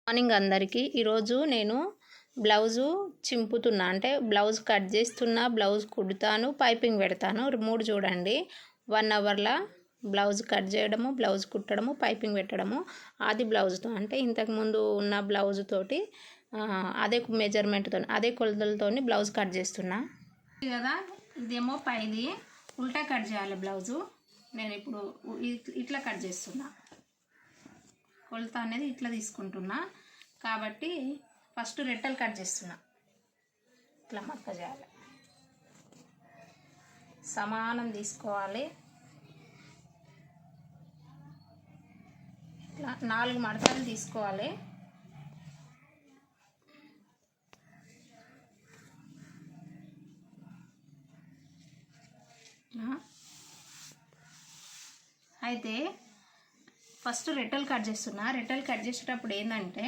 Morning అందరికీ. ఈరోజు నేను బ్లౌజు చింపుతున్నా, అంటే బ్లౌజ్ కట్ చేస్తున్నా, బ్లౌజ్ కుడతాను, పైపింగ్ పెడతాను. 3 చూడండి. 1 అవర్లా బ్లౌజ్ కట్ చేయడము, బ్లౌజ్ కుట్టడము, పైపింగ్ పెట్టడము. ఆది బ్లౌజ్తో అంటే ఇంతకుముందు ఉన్న బ్లౌజ్ తోటి అదే మెజర్మెంట్తో అదే కొలతలతో బ్లౌజ్ కట్ చేస్తున్నా కదా. ఇదేమో పైది ఉల్టా కట్ చేయాలి బ్లౌజు. నేను ఇప్పుడు ఇట్లా కట్ చేస్తున్నా. కొలత అనేది ఇట్లా తీసుకుంటున్నా కాబట్టి ఫస్ట్ రెట్టలు కట్ చేస్తున్నా. ఇట్లా మడత చేయాలి, సమానం తీసుకోవాలి. ఇట్లా 4 మడతలు తీసుకోవాలి. అయితే ఫస్ట్ రెట్టలు కట్ చేస్తున్నా. రెట్టలు కట్ చేసేటప్పుడు ఏంటంటే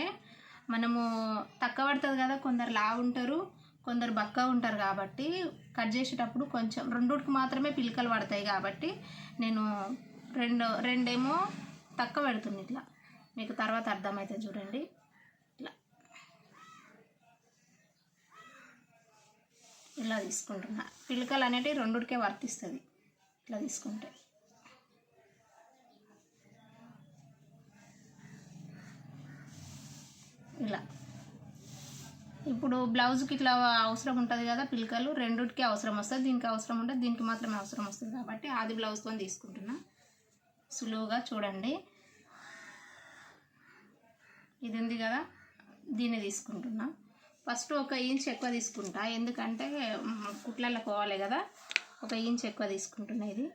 మనము తక్కువ పడుతుంది కదా, కొందరు లావు ఉంటారు, కొందరు బక్క ఉంటారు. కాబట్టి కట్ చేసేటప్పుడు కొంచెం రెండుకి మాత్రమే పిలకలు పడతాయి. కాబట్టి నేను రెండేమో తక్కువ పెడుతుంది. ఇట్లా మీకు తర్వాత అర్థమవుతుంది చూడండి. ఇలా తీసుకుంటున్నా. పిలకలు అనేటివి రెండుకే వర్తిస్తుంది ఇట్లా తీసుకుంటే. ఇలా ఇప్పుడు బ్లౌజ్కి ఇట్లా అవసరం ఉంటుంది కదా, పిలకలు రెండుకి అవసరం వస్తుంది. దీనికి అవసరం ఉంటుంది, దీనికి మాత్రమే అవసరం వస్తుంది. కాబట్టి ఆది బ్లౌజ్తో తీసుకుంటున్నా. సులువుగా చూడండి. ఇది ఉంది కదా, దీన్ని తీసుకుంటున్నా. ఫస్ట్ 1 ఇంచ్ ఎక్కువ తీసుకుంటా, ఎందుకంటే కుట్లలో పోవాలి కదా. 1 ఇంచ్ ఎక్కువ తీసుకుంటున్నా. ఇది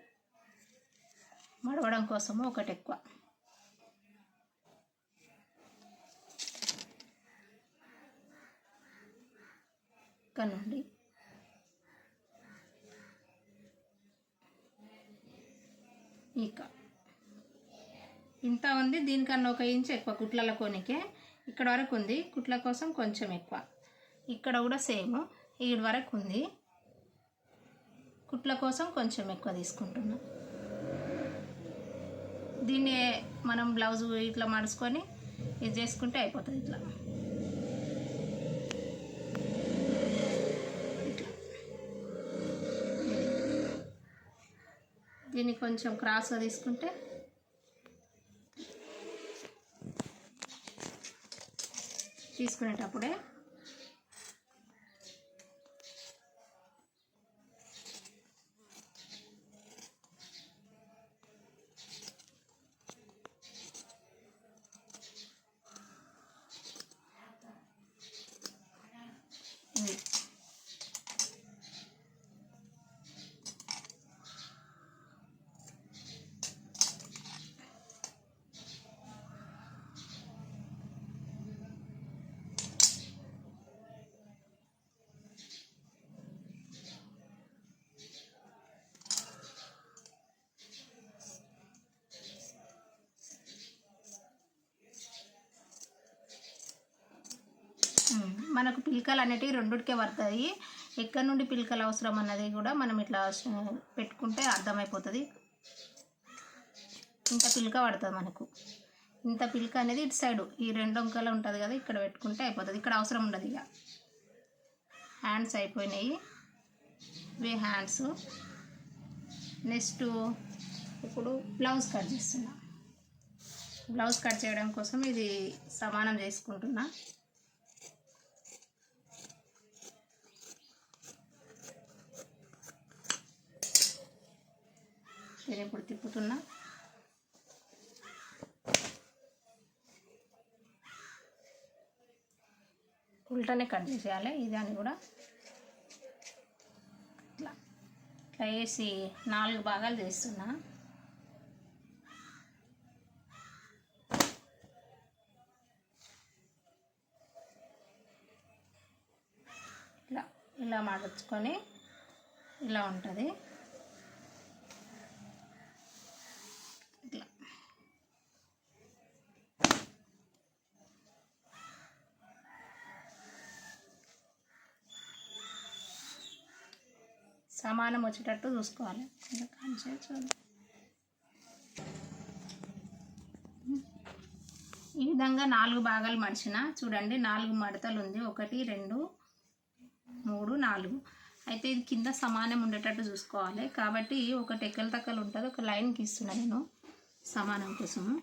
మడవడం కోసము 1 ఎక్కువ. ఇక్కడ నుండి ఇంత ఉంది. దీనికన్నా 1 ఇంచ్ ఎక్కువ కుట్ల కొనికే. ఇక్కడ వరకు ఉంది, కుట్ల కోసం కొంచెం ఎక్కువ. ఇక్కడ కూడా సేమ్ ఈడు వరకు ఉంది, కుట్ల కోసం కొంచెం ఎక్కువ తీసుకుంటున్నా. దీన్ని మనం బ్లౌజ్ ఇట్లా మడుచుకొని ఇది చేసుకుంటే అయిపోతుంది. ఇట్లా దీన్ని కొంచెం క్రాస్గా తీసుకుంటే తీసుకునేటప్పుడే మనకు పిలకలు అనేటివి రెండుకే పడతాయి. ఎక్కడి నుండి పిలకలు అవసరం అన్నది కూడా మనం ఇట్లా పెట్టుకుంటే అర్థమైపోతుంది. ఇంత పిలక పడుతుంది మనకు. ఇంత పిలక అనేది ఇటు సైడు ఈ 2 అంకెలు ఉంటుంది కదా, ఇక్కడ పెట్టుకుంటే అయిపోతుంది. ఇక్కడ అవసరం ఉండదు. ఇక హ్యాండ్స్ అయిపోయినాయి. ఇవే హ్యాండ్స్. నెక్స్ట్ ఇప్పుడు బ్లౌజ్ కట్ చేస్తున్నా. బ్లౌజ్ కట్ చేయడం కోసం ఇది సమానం చేసుకుంటున్నా. నేను ఇప్పుడు తిప్పుతున్నా. ఉల్టానే కట్ చేసేయాలి. ఇదాన్ని కూడా ఇట్లా ఇట్లా వేసి 4 భాగాలు చేస్తున్నా. ఇలా మడుచుకొని ఇలా ఉంటుంది. సమానం వచ్చేటట్టు చూసుకోవాలి. ఈ విధంగా 4 భాగాలు మడిచిన చూడండి, 4 మడతలు ఉంది. 1 2 3 4. అయితే ఇది కింద సమానం ఉండేటట్టు చూసుకోవాలి. కాబట్టి ఒకటి ఎక్కలు తక్కలు ఉంటుంది, ఒక లైన్ గీస్తున్నా నేను సమానం కోసము.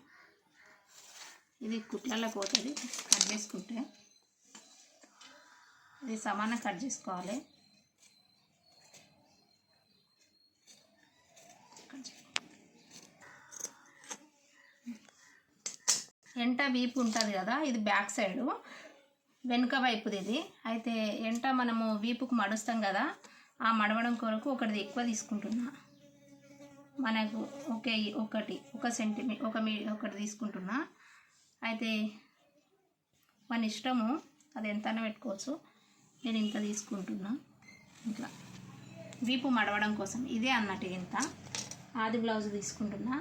ఇది కుట్లలో పోతుంది, కట్ చేసుకుంటే ఇది సమానం కట్ చేసుకోవాలి. ఎంట వీపు ఉంటుంది కదా, ఇది బ్యాక్ సైడు వెనుక వైపుది ఇది. అయితే ఎంట మనము వీపుకు మడుస్తాం కదా, ఆ మడవడం కొరకు ఒకటి ఎక్కువ తీసుకుంటున్నా. మనకు ఒకటి తీసుకుంటున్నా. అయితే మన ఇష్టము, అది ఎంతైనా పెట్టుకోవచ్చు. నేను ఇంత తీసుకుంటున్నా. ఇట్లా వీపు మడవడం కోసం ఇదే అన్నట్టు ఇంత ఆది బ్లౌజ్ తీసుకుంటున్నా.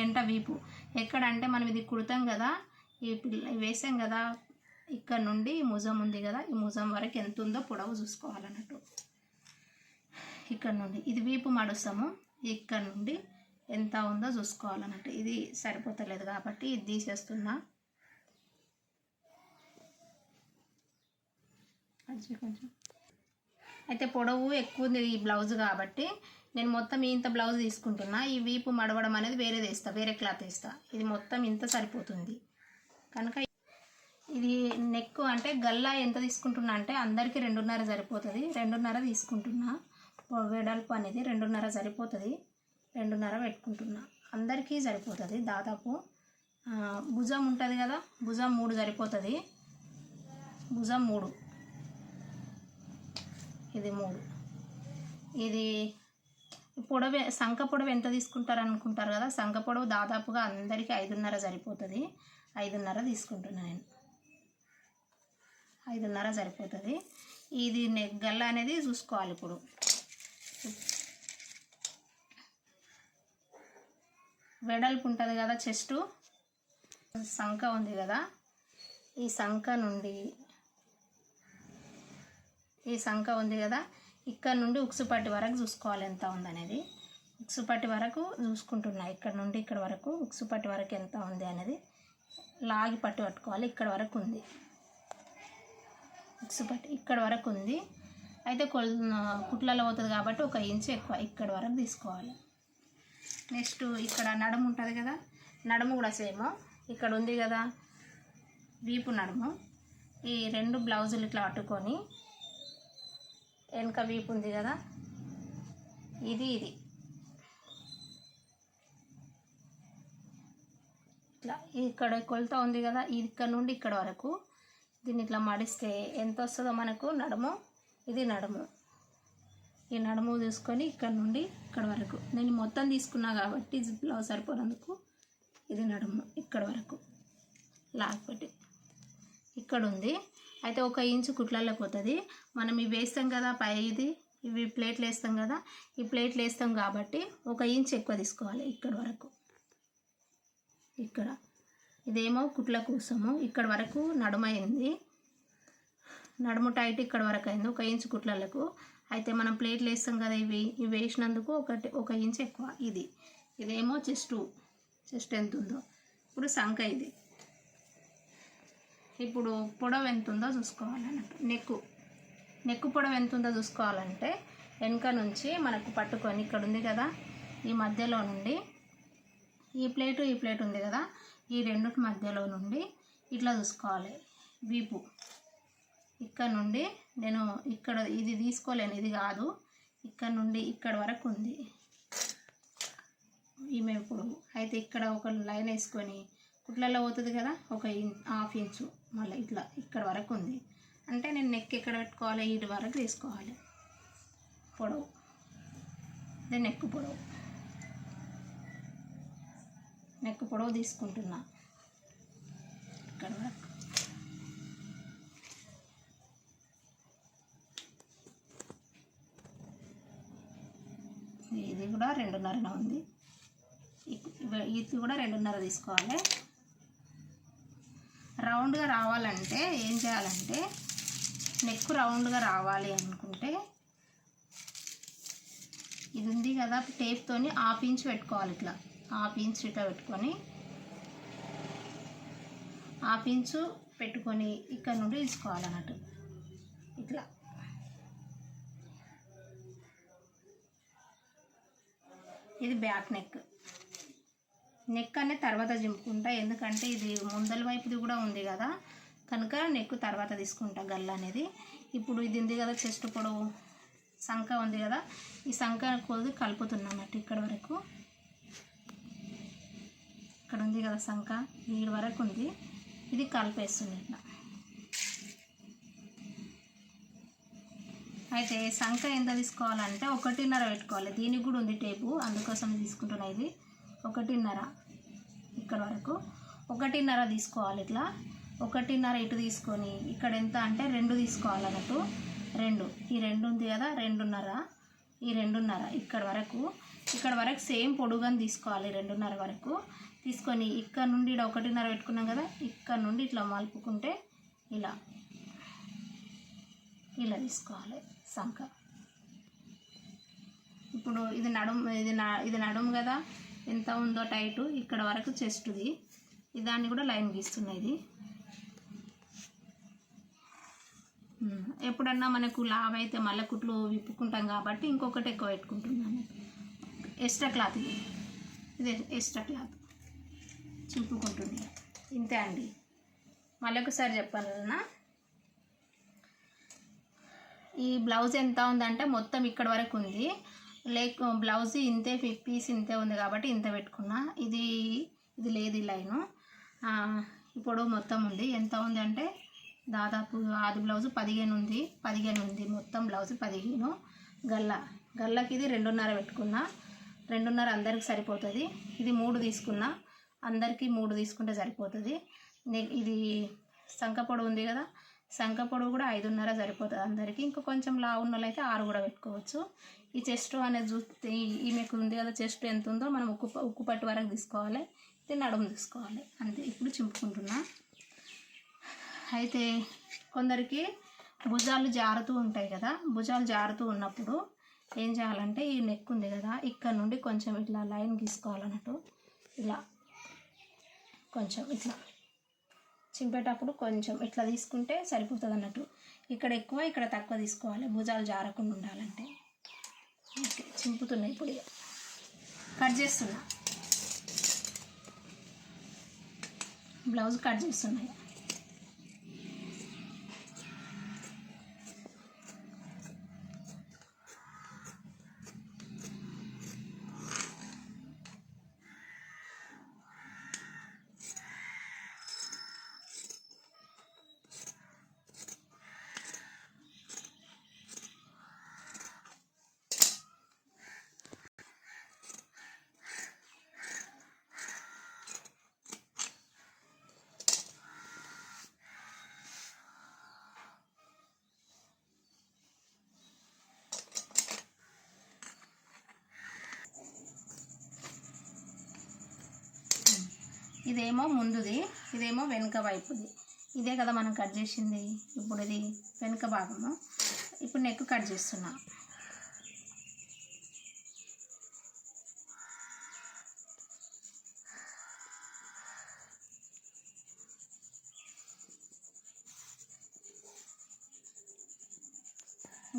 ఎంట వీపు ఎక్కడంటే మనం ఇది కుడతాం కదా, వేసాం కదా, ఇక్కడ నుండి ముజం ఉంది కదా, ఈ ముజం వరకు ఎంత ఉందో పొడవు చూసుకోవాలన్నట్టు. ఇక్కడ నుండి ఇది వీపు మడుస్తాము, ఇక్కడ నుండి ఎంత ఉందో చూసుకోవాలన్నట్టు. ఇది సరిపోతలేదు కాబట్టి ఇది తీసేస్తున్నా. కొంచెం అయితే పొడవు ఎక్కువ ఉంది ఈ బ్లౌజ్ కాబట్టి నేను మొత్తం ఇంత బ్లౌజ్ తీసుకుంటున్నా. ఈ వీపు మడవడం అనేది వేరేది వేస్తా, వేరే క్లాత్ వేస్తా. ఇది మొత్తం ఇంత సరిపోతుంది కనుక ఇది నెక్ అంటే గల్లా ఎంత తీసుకుంటున్నా అంటే అందరికీ 2.5 సరిపోతుంది. 2.5 తీసుకుంటున్నా. వెడల్పు అనేది 2.5 సరిపోతుంది. 2.5 పెట్టుకుంటున్నా. అందరికీ సరిపోతుంది దాదాపు. భుజం ఉంటుంది కదా, భుజం 3 సరిపోతుంది. భుజం 3, ఇది 3. ఇది పొడవు సంఖ పొడవు ఎంత తీసుకుంటారు అనుకుంటారు కదా, సంఖ పొడవు దాదాపుగా అందరికీ 5.5 సరిపోతుంది. 5.5 తీసుకుంటున్నా నేను. 5.5 సరిపోతుంది. ఇది నెక్ గల్ల అనేది చూసుకోవాలి. ఇప్పుడు వెడల్పు ఉంటుంది కదా, చెస్టు సంఖ ఉంది కదా, ఈ సంఖ నుండి ఇక్కడ నుండి ఉక్సుపట్టి వరకు చూసుకోవాలి ఎంత ఉందనేది. ఉక్సుపట్టి వరకు చూసుకుంటున్నా. ఇక్కడ నుండి ఇక్కడ వరకు ఉక్సుపట్టి వరకు ఎంత ఉంది అనేది లాగి పట్టుకోవాలి. ఇక్కడ వరకు ఉంది ఉక్సుపట్టి, ఇక్కడ వరకు ఉంది. అయితే కుట్లలో పోతుంది కాబట్టి 1 ఇంచు ఎక్కువ ఇక్కడ వరకు తీసుకోవాలి. నెక్స్ట్ ఇక్కడ నడుము ఉంటుంది కదా, నడుము కూడా సేమ్ ఇక్కడ ఉంది కదా, వీపు నడుము. ఈ 2 బ్లౌజులు ఇట్లా పట్టుకొని వెనక వీపు ఉంది కదా, ఇది ఇట్లా ఇక్కడ కొలత ఉంది కదా, ఇక్కడ నుండి ఇక్కడ వరకు దీన్ని ఇట్లా మడిస్తే ఎంత వస్తుందో మనకు నడుము. ఇది నడుము. ఈ నడుము తీసుకొని ఇక్కడ నుండి ఇక్కడ వరకు నేను మొత్తం తీసుకున్నా కాబట్టి బ్లౌజ్ సరిపోనందుకు ఇది నడుము ఇక్కడ వరకు లాగపెట్టి ఇక్కడ ఉంది. అయితే 1 ఇంచు కుట్లలోకి పోతుంది. మనం ఇవి వేస్తాం కదా, ఇవి ప్లేట్లు వేస్తాం కదా, ఈ ప్లేట్లు వేస్తాం కాబట్టి 1 ఇంచు ఎక్కువ తీసుకోవాలి ఇక్కడ వరకు. ఇక్కడ ఇదేమో కుట్ల కోసము ఇక్కడ వరకు నడుము అయింది, నడుము టైట్ ఇక్కడ వరకు అయింది 1 ఇంచు కుట్లలకు. అయితే మనం ప్లేట్లు వేస్తాం కదా, ఇవి వేసినందుకు 1 ఇంచు ఎక్కువ. ఇదేమో చెస్ట్ ఎంత ఉందో. ఇప్పుడు సంఖ ఇది. ఇప్పుడు పొడవు ఎంత ఉందో చూసుకోవాలి అన్నట్టు. నెక్కు పొడవు ఎంత ఉందో చూసుకోవాలంటే వెనుక నుంచి మనకు పట్టుకొని ఇక్కడ ఉంది కదా, ఈ మధ్యలో నుండి ఈ ప్లేట్ ఉంది కదా, ఈ 2 మధ్యలో నుండి ఇట్లా చూసుకోవాలి. వీపు ఇక్కడ నుండి నేను ఇక్కడ ఇది తీసుకోలేను, ఇది కాదు, ఇక్కడ నుండి ఇక్కడ వరకు ఉంది ఈమె పొడవు. అయితే ఇక్కడ ఒక లైన్ వేసుకొని కుట్లలో పోతుంది కదా, 1.5 ఇంచు మళ్ళీ ఇట్లా ఇక్కడ వరకు ఉంది అంటే నేను నెక్ ఎక్కడ పెట్టుకోవాలి, ఇటు వరకు తీసుకోవాలి పొడవు. ఇది నెక్ పొడవు తీసుకుంటున్నా ఇక్కడ వరకు. ఇది కూడా 2.5 ఉంది. ఇది కూడా 2.5 తీసుకోవాలి. రౌండ్గా రావాలంటే ఏం చేయాలంటే, నెక్ రౌండ్గా రావాలి అనుకుంటే ఇది ఉంది కదా, టేప్తోని 1/2 ఇంచు పెట్టుకోవాలి. ఇట్లా 1/2 ఇంచు ఇట్లా పెట్టుకొని హాఫ్ ఇంచు పెట్టుకొని ఇక్కడ నుండి తీసుకోవాలన్నట్టు ఇట్లా. ఇది బ్యాక్ నెక్ అనేది తర్వాత చింపుకుంటా, ఎందుకంటే ఇది ముందల వైపుది కూడా ఉంది కదా కనుక నెక్ తర్వాత తీసుకుంటా గల్ల అనేది. ఇప్పుడు ఇది ఉంది కదా చెస్ట్ పొడవు సంఖ ఉంది కదా, ఈ సంఖ కొద్ది కలుపుతున్నట్టు ఇక్కడ వరకు. ఇక్కడ ఉంది కదా సంఖ, ఈ వరకు ఉంది, ఇది కలిపేస్తుంది ఇట్లా. అయితే సంఖ ఎంత తీసుకోవాలంటే 1.5 పెట్టుకోవాలి. దీనికి కూడా ఉంది టేపు, అందుకోసం తీసుకుంటున్నా. ఇది 1.5 ఇక్కడ వరకు 1.5 తీసుకోవాలి. ఇట్లా 1.5 ఇటు తీసుకొని ఇక్కడ ఎంత అంటే 2 తీసుకోవాలన్నట్టు. 2 ఈ 2 ఉంది కదా, 2.5 ఈ 2.5 ఇక్కడ వరకు సేమ్ పొడుగుని తీసుకోవాలి. 2.5 వరకు తీసుకొని ఇక్కడ నుండి ఇక్కడ 1.5 పెట్టుకున్నాం కదా, ఇక్కడ నుండి ఇట్లా మలుపుకుంటే ఇలా తీసుకోవాలి సంఖ. ఇప్పుడు ఇది నడుము కదా, ఎంత ఉందో టైటు ఇక్కడ వరకు చెస్ట్ది, దాన్ని కూడా లైన్ గీస్తున్నాయి. ఎప్పుడన్నా మనకు లావ్ అయితే మళ్ళీ కుట్లు విప్పుకుంటాం కాబట్టి ఇంకొకటి ఎక్కువ పెట్టుకుంటున్నాను. ఎక్స్ట్రా క్లాత్ ఇది ఎక్స్ట్రా క్లాత్ చింపుకుంటుంది. ఇంతే అండి. మళ్ళీ ఒకసారి చెప్పాను కదా, ఈ బ్లౌజ్ ఎంత ఉందంటే మొత్తం ఇక్కడ వరకు ఉంది. బ్లౌజ్ ఇంతే పీస్ ఇంతే ఉంది కాబట్టి ఇంత పెట్టుకున్నా. ఇది లేదు ఈ లైను. ఇప్పుడు మొత్తం ఉంది, ఎంత ఉంది అంటే దాదాపు ఆది బ్లౌజు 15 ఉంది. 15 ఉంది మొత్తం బ్లౌజ్ 15. గల్లకి ఇది 2.5 పెట్టుకున్నా. 2.5 అందరికి సరిపోతుంది. ఇది 3 తీసుకున్నా, అందరికీ 3 తీసుకుంటే సరిపోతుంది. ఇది సంఖ పొడవు ఉంది కదా, సంఖ పొడవు కూడా 5.5 సరిపోతుంది అందరికీ. ఇంకా కొంచెం లావు ఉన్న వాళ్ళు అయితే 6 కూడా పెట్టుకోవచ్చు. ఈ చెస్ట్ అనేది చూస్తే ఈమెకు ఉంది కదా, చెస్ట్ ఎంత ఉందో మనం ఉక్కు పట్టు వరకు తీసుకోవాలి. ఇది నడుము తీసుకోవాలి అంతే. ఇప్పుడు చింపుకుంటున్నా. అయితే కొందరికి భుజాలు జారుతూ ఉంటాయి కదా, భుజాలు జారుతూ ఉన్నప్పుడు ఏం చేయాలంటే ఈ నెక్ ఉంది కదా, ఇక్కడ నుండి కొంచెం ఇట్లా లైన్ గీసుకోవాలన్నట్టు. ఇలా కొంచెం ఇట్లా చింపేటప్పుడు కొంచెం ఇట్లా తీసుకుంటే సరిపోతుంది అన్నట్టు. ఇక్కడ ఎక్కువ ఇక్కడ తక్కువ తీసుకోవాలి, భుజాలు జారకుండా ఉండాలంటే. ఓకే, చింపుతున్నా. ఇప్పుడు కట్ చేస్తున్నా, బ్లౌజ్ కట్ చేస్తున్నాయి. ఇదేమో ముందుది, ఇదేమో వెనుక వైపుది. ఇదే కదా మనం కట్ చేసింది. ఇప్పుడు ఇది వెనుక భాగము. ఇప్పుడు నెక్ కట్ చేస్తున్నా.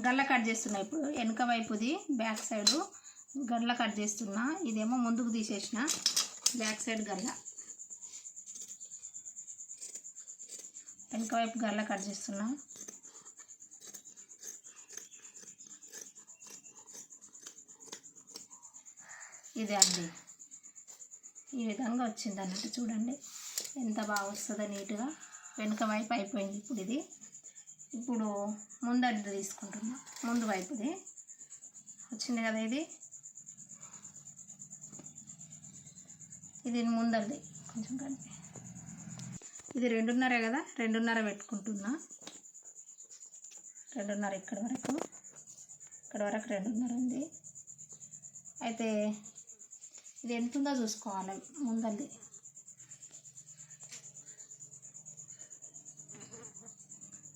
గల్ల కట్ చేస్తున్నా. ఇప్పుడు వెనుక వైపుది బ్యాక్ సైడు గల్ల కట్ చేస్తున్నా. ఇదేమో ముందుకు తీసేసిన బ్యాక్ సైడ్ గల్ల, వెనుక వైపు గల్ల కట్ చేస్తున్నా. ఇదే అండి, ఈ విధంగా వచ్చింది అన్నట్టు. చూడండి ఎంత బాగా వస్తుందో నీట్గా. వెనుక వైపు అయిపోయింది. ఇప్పుడు ముందది తీసుకుంటున్నా. ముందు వైపుది వచ్చింది కదా, ఇది ముందది కొంచెం కలిపి. ఇది 2.5 కదా, 2.5 పెట్టుకుంటున్నా. 2.5 ఇక్కడ వరకు 2.5 ఉంది. అయితే ఇది ఎంత ఉందో చూసుకోవాలి. ముందది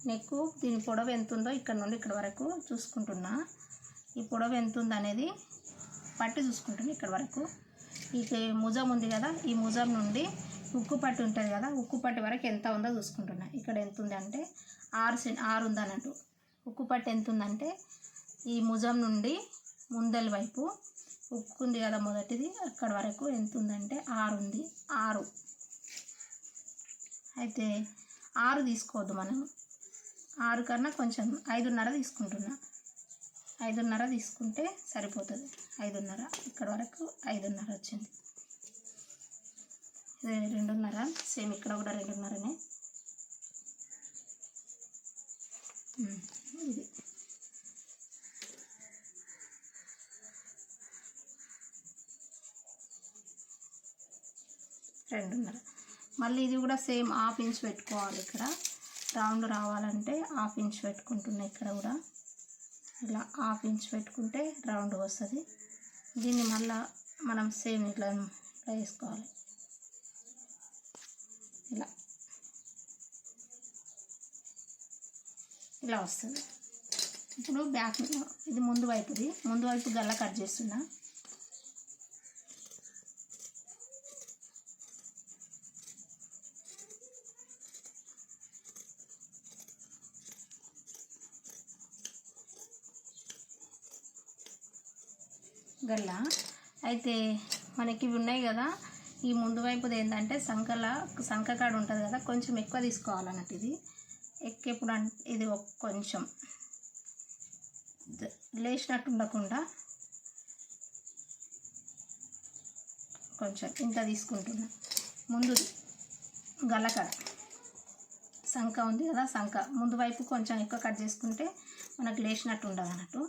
నెక్ దీని పొడవు ఎంత ఉందో ఇక్కడ నుండి ఇక్కడ వరకు చూసుకుంటున్నా. ఈ పొడవు ఎంత ఉంది అనేది పట్టి చూసుకుంటున్నా. ఇక్కడ వరకు ఈ ముజం ఉంది కదా, ఈ ముజం నుండి ఉక్కు పట్టు ఉంటుంది కదా, ఉక్కు పట్టు వరకు ఎంత ఉందో చూసుకుంటున్నా. ఇక్కడ ఎంత ఉంది అంటే 6 ఉంది అన్నట్టు. ఉక్కు పట్టు ఎంత ఉందంటే ఈ భుజం నుండి ముందల వైపు ఉక్కు ఉంది కదా మొదటిది, అక్కడ వరకు ఎంత ఉందంటే 6 ఉంది. 6 అయితే 6 తీసుకోవద్దు మనం, 6 కన్నా కొంచెం 5.5 తీసుకుంటున్నా. 5.5 తీసుకుంటే సరిపోతుంది. 5.5 ఇక్కడ వరకు 5.5 వచ్చింది. ఇది 2.5, సేమ్ ఇక్కడ కూడా 2.5నే. ఇది 2.5. మళ్ళీ ఇది కూడా సేమ్ 1/2 ఇంచ్ పెట్టుకోవాలి. ఇక్కడ రౌండ్ రావాలంటే 1/2 ఇంచ్ పెట్టుకుంటున్నా. ఇక్కడ కూడా ఇలా 1/2 ఇంచ్ పెట్టుకుంటే రౌండ్ వస్తుంది. దీన్ని మళ్ళీ మనం సేమ్ ఇట్లా వేసుకోవాలి. ఇలా వస్తుంది. ఇప్పుడు బ్యాక్, ఇది ముందు వైపు గల్ల కట్ చేస్తున్నా. గల్ల అయితే మనకి ఇవి ఉన్నాయి కదా, ఈ ముందు వైపుది ఏంటంటే సంఖ కాడ ఉంటుంది కదా, కొంచెం ఎక్కువ తీసుకోవాలన్నట్టు. ఇది ఎప్పుడు అంటే ఇది కొంచెం లేచినట్టు ఉండకుండా కొంచెం ఇంత తీసుకుంటున్నా. ముందు గల్లకాడ సంఖ ఉంది కదా, సంఖ ముందు వైపు కొంచెం ఎక్కువ కట్ చేసుకుంటే మనకు లేచినట్టు ఉండదు అన్నట్టు.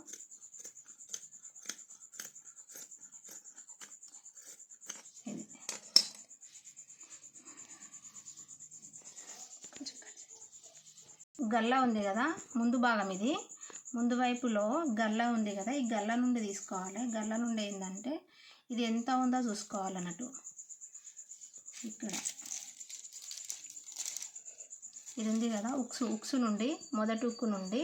ఇది గల్ల ఉంది కదా ముందు భాగం, ఇది ముందు వైపులో గల్ల ఉంది కదా, ఈ గల్ల నుండి తీసుకోవాలి. గల్ల నుండి ఏంటంటే ఇది ఎంత ఉందో చూసుకోవాలన్నట్టు. ఇక్కడ ఇది ఉంది కదా, ఉక్సు నుండి మొదటి ఉక్కు నుండి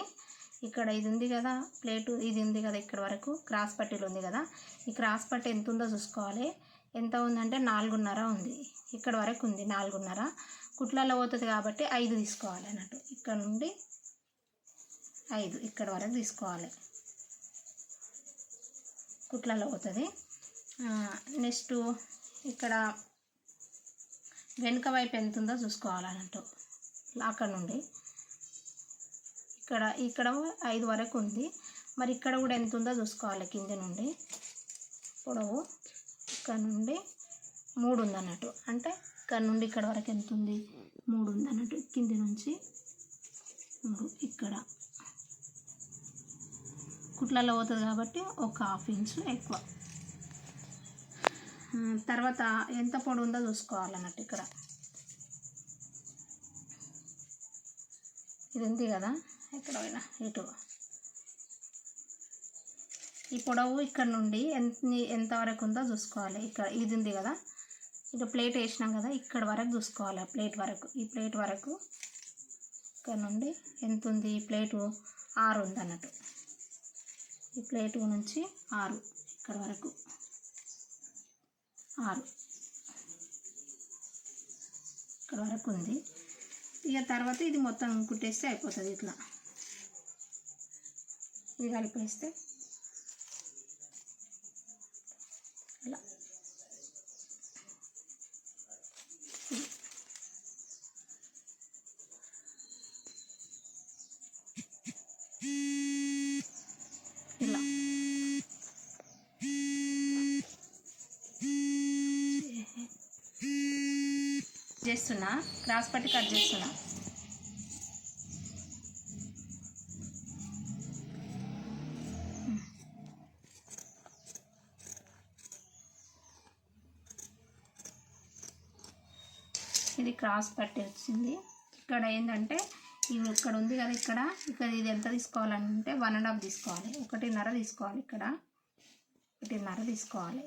ఇక్కడ ఇది ఉంది కదా ప్లేటు, ఇది ఉంది కదా ఇక్కడ వరకు క్రాస్ పట్టీలు ఉంది కదా, ఈ క్రాస్ పట్టీ ఎంత ఉందో చూసుకోవాలి. ఎంత ఉందంటే 4.5 ఉంది. ఇక్కడ వరకు ఉంది 4.5. కుట్లలో పోతుంది కాబట్టి 5 తీసుకోవాలి అన్నట్టు. ఇక్కడ నుండి 5 ఇక్కడ వరకు తీసుకోవాలి, కుట్లలో పోతుంది. నెక్స్ట్ ఇక్కడ వెనుక వైపు ఎంత ఉందో చూసుకోవాలన్నట్టు. అక్కడ నుండి ఇక్కడ 5 వరకు ఉంది. మరి ఇక్కడ కూడా ఎంత ఉందో చూసుకోవాలి. కింద నుండి పొడవు ఇక్కడ నుండి 3 ఉంది అన్నట్టు. అంటే ఇక్కడ నుండి ఇక్కడ వరకు ఎంత ఉంది, 3 ఉంది అన్నట్టు. కింది నుంచి 3 ఇక్కడ కుట్లలో పోతుంది కాబట్టి ఒక 1/2 ఇంచు ఎక్కువ. తర్వాత ఎంత పొడవు ఉందో చూసుకోవాలన్నట్టు. ఇక్కడ ఇది ఉంది కదా, ఇక్కడ పోయినా ఇటు ఈ పొడవు ఇక్కడ నుండి ఎంతవరకు ఉందో చూసుకోవాలి. ఇక్కడ ఇది ఉంది కదా, ఇక ప్లేట్ వేసినాం కదా, ఇక్కడ వరకు చూసుకోవాలి. ప్లేట్ వరకు, ఈ ప్లేట్ వరకు ఇక్కడ నుండి ఎంత ఉంది, ఈ ప్లేటు 6 ఉంది అన్నట్టు. ఈ ప్లేటు నుంచి 6 ఇక్కడ వరకు 6 ఇక్కడ వరకు ఉంది. ఇక తర్వాత ఇది మొత్తం కుట్టేస్తే అయిపోతుంది. ఇట్లా ఇది కలిపేస్తే ఇలా ఇలా చేస్తున్నా. క్రాస్ పట్టి కట్ చేస్తున్నా. ఇది క్రాస్ పట్టి వచ్చింది. ఇక్కడ ఏంటంటే ఇది ఇక్కడ ఉంది కదా, ఇక్కడ ఇది ఎంత తీసుకోవాలంటే 1.5 తీసుకోవాలి. 1.5 తీసుకోవాలి. ఇక్కడ 1.5 తీసుకోవాలి.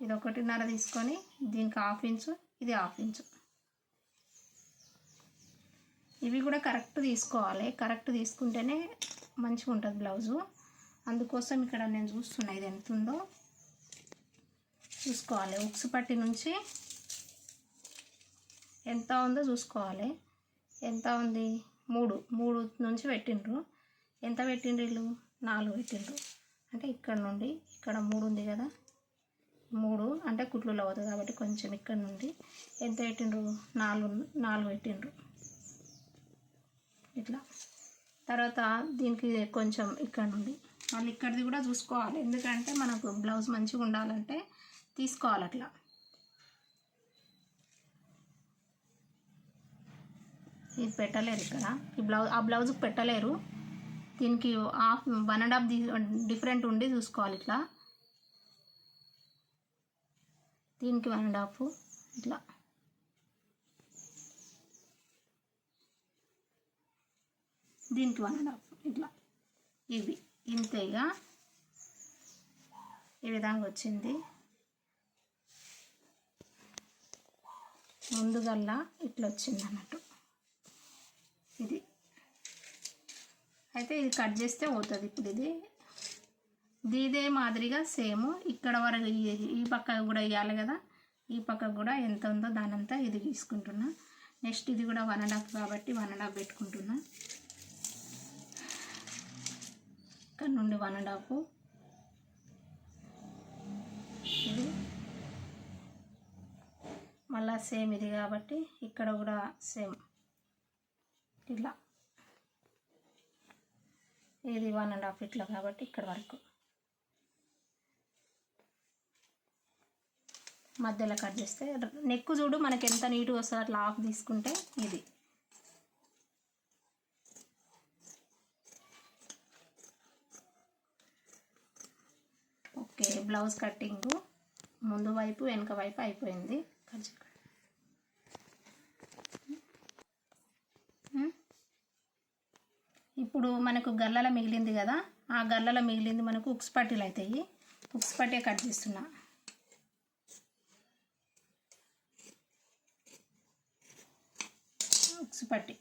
ఇది 1.5 తీసుకొని దీనికి 1/2 ఇంచు, ఇది 1/2 ఇంచు. ఇవి కూడా కరెక్ట్ తీసుకోవాలి. కరెక్ట్ తీసుకుంటేనే మంచిగా ఉంటుంది బ్లౌజు. అందుకోసం ఇక్కడ నేను చూస్తున్నా ఇది ఎంత ఉందో చూసుకోవాలి. ఉక్సు పట్టి నుంచి ఎంత ఉందో చూసుకోవాలి. ఎంత ఉంది? 3 నుంచి పెట్టిండ్రు. ఎంత పెట్టిండ్రు వీళ్ళు? 4 పెట్టిండ్రు. అంటే ఇక్కడ నుండి ఇక్కడ 3 ఉంది కదా, 3 అంటే కుట్లలో అవుతుంది కాబట్టి కొంచెం ఇక్కడ నుండి ఎంత పెట్టిండ్రు? 4 పెట్టిండ్రు ఇట్లా. తర్వాత దీనికి కొంచెం ఇక్కడ నుండి మళ్ళీ ఇక్కడిది కూడా చూసుకోవాలి, ఎందుకంటే మనకు బ్లౌజ్ మంచిగా ఉండాలంటే తీసుకోవాలి అట్లా. ఇది పెట్టలేరు ఇక్కడ, ఆ బ్లౌజ్కి పెట్టలేరు. దీనికి 1.5 డిఫరెంట్ ఉండి చూసుకోవాలి ఇట్లా. దీనికి 1.5 ఇట్లా. దీనికి 1.5 ఇట్లా. ఇవి ఇంతేగా ఈ విధంగా వచ్చింది. ముందుగల్లా ఇట్లా వచ్చింది అన్నట్టు ఇది. అయితే ఇది కట్ చేస్తే పోతుంది. ఇప్పుడు ఇదే మాదిరిగా సేమ్ ఇక్కడ వరకు ఈ పక్క కూడా ఇవ్వాలి కదా, ఈ పక్క కూడా ఎంత ఉందో దానంతా ఇది తీసుకుంటున్నా. నెక్స్ట్ ఇది కూడా 1.5 కాబట్టి 1.5 పెట్టుకుంటున్నా. ఇక్కడ నుండి 1.5 ఇది మళ్ళీ సేమ్ ఇది కాబట్టి ఇక్కడ కూడా సేమ్ ఇట్లా. ఇది 1.5 ఇట్లా కాబట్టి ఇక్కడ వరకు మధ్యలో కట్ చేస్తే నెక్ చూడు మనకి ఎంత నీట్గా వస్తుంది. అట్లా హాఫ్ తీసుకుంటే ఇది ఓకే. బ్లౌజ్ కట్టింగ్ ముందు వైపు వెనక వైపు అయిపోయింది. ఇప్పుడు మనకు గల్లల మిగిలింది కదా, ఆ గల్లల మిగిలింది మనకు ఉక్స్ పట్టీలు అవుతాయి. ఉక్స్ పట్టే కట్ చేస్తున్నా. ఉక్స్ పట్టి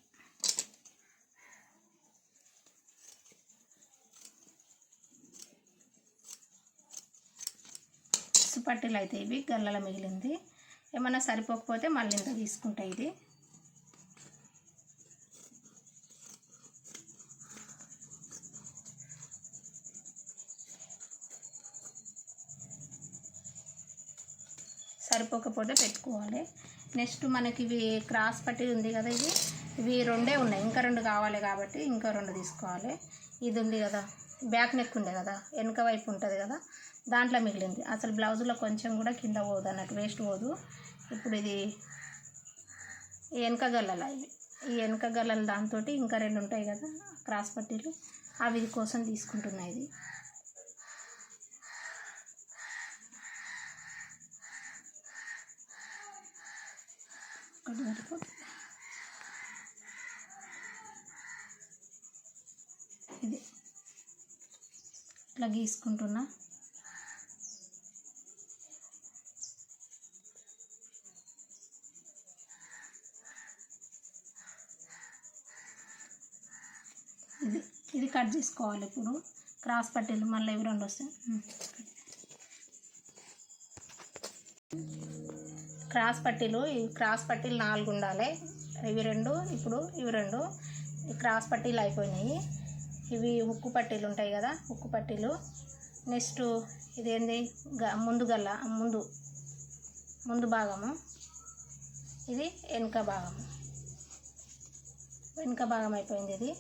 పట్టీలు అయితే ఇవి గల్లల మిగిలింది. ఏమన్నా సరిపోకపోతే మళ్ళీ ఇంత తీసుకుంటా. ఇది సరిపోకపోతే పెట్టుకోవాలి. నెక్స్ట్ మనకి ఇవి క్రాస్ పట్టీ ఉంది కదా, ఇవి 2 ఉన్నాయి, ఇంకా 2 కావాలి కాబట్టి ఇంకా 2 తీసుకోవాలి. ఇది ఉంది కదా బ్యాక్ నెక్ ఉండే కదా, వెనక వైపు ఉంటుంది కదా, దాంట్లో మిగిలింది. అసలు బ్లౌజ్లో కొంచెం కూడా కింద పోదు అన్నట్టు, వేస్ట్ పోదు. ఇప్పుడు ఇది ఈ వెనక గల్లల, ఈ వెనక గల్లల దాంతో ఇంకా 2 ఉంటాయి కదా క్రాస్ పట్టీలు, అవి ఇది కోసం తీసుకుంటున్నాయి. ఇది ఒకటి వరకు ఇది ఇట్లా గీసుకుంటున్నా. ఇది కట్ చేసుకోవాలి. ఇప్పుడు క్రాస్ పట్టీలు మళ్ళీ ఇవి 2 వస్తాయి. క్రాస్ పట్టీలు, ఈ క్రాస్ పట్టీలు 4 ఉండాలి. ఇవి 2, ఇప్పుడు ఇవి 2 క్రాస్ పట్టీలు అయిపోయినాయి. ఇవి ఉక్కు పట్టీలు ఉంటాయి కదా, ఉక్కు పట్టీలు. నెక్స్ట్ ఇదేంది ముందు గల్ల, ముందు భాగము, ఇది వెనుక భాగము. వెనుక భాగం అయిపోయింది ఇది.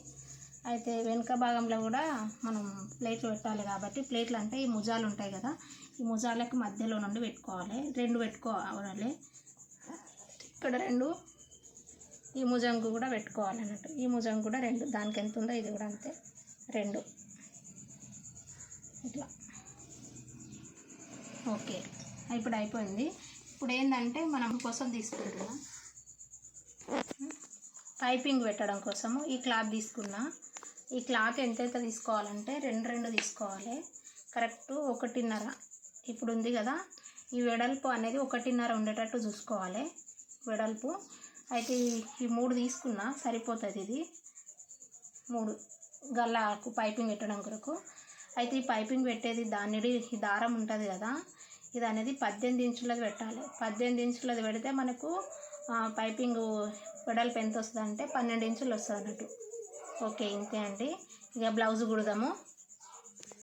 అయితే వెనుక భాగంలో కూడా మనం ప్లేట్లు పెట్టాలి కాబట్టి, ప్లేట్లు అంటే ఈ ముజాలు ఉంటాయి కదా, ఈ ముజాలకు మధ్యలో నుండి పెట్టుకోవాలి. 2 పెట్టుకోవాలి. ఇక్కడ 2, ఈ ముజంగు కూడా పెట్టుకోవాలి అన్నట్టు. ఈ ముజంగు కూడా 2, దానికి ఎంత ఉందో ఇది కూడా అంతే 2 ఇట్లా. ఓకే, ఇప్పుడు అయిపోయింది. ఇప్పుడు ఏంటంటే మనం కోసం తీసుకుంటున్నాం పైపింగ్ పెట్టడం కోసము ఈ క్లాత్ తీసుకున్నా. ఈ క్లాత్ ఎంతైతే తీసుకోవాలంటే 2 తీసుకోవాలి. కరెక్ట్ 1.5 ఇప్పుడు ఉంది కదా, ఈ వెడల్పు అనేది 1.5 ఉండేటట్టు చూసుకోవాలి వెడల్పు. అయితే ఈ 3 తీసుకున్నా సరిపోతుంది. ఇది 3 గల్లకు పైపింగ్ పెట్టడం కొరకు. అయితే ఈ పైపింగ్ పెట్టేది ఈ దారం ఉంటుంది కదా, ఇది అనేది 18 ఇంచులది పెట్టాలి. 18 ఇంచులది పెడితే మనకు పైపింగ్ వెడల్పు ఎంత వస్తుంది అంటే 12 ఇంచులు వస్తుంది అన్నట్టు. ఓకే, ఇంతే అండి. ఇక బ్లౌజ్ కుడదాము.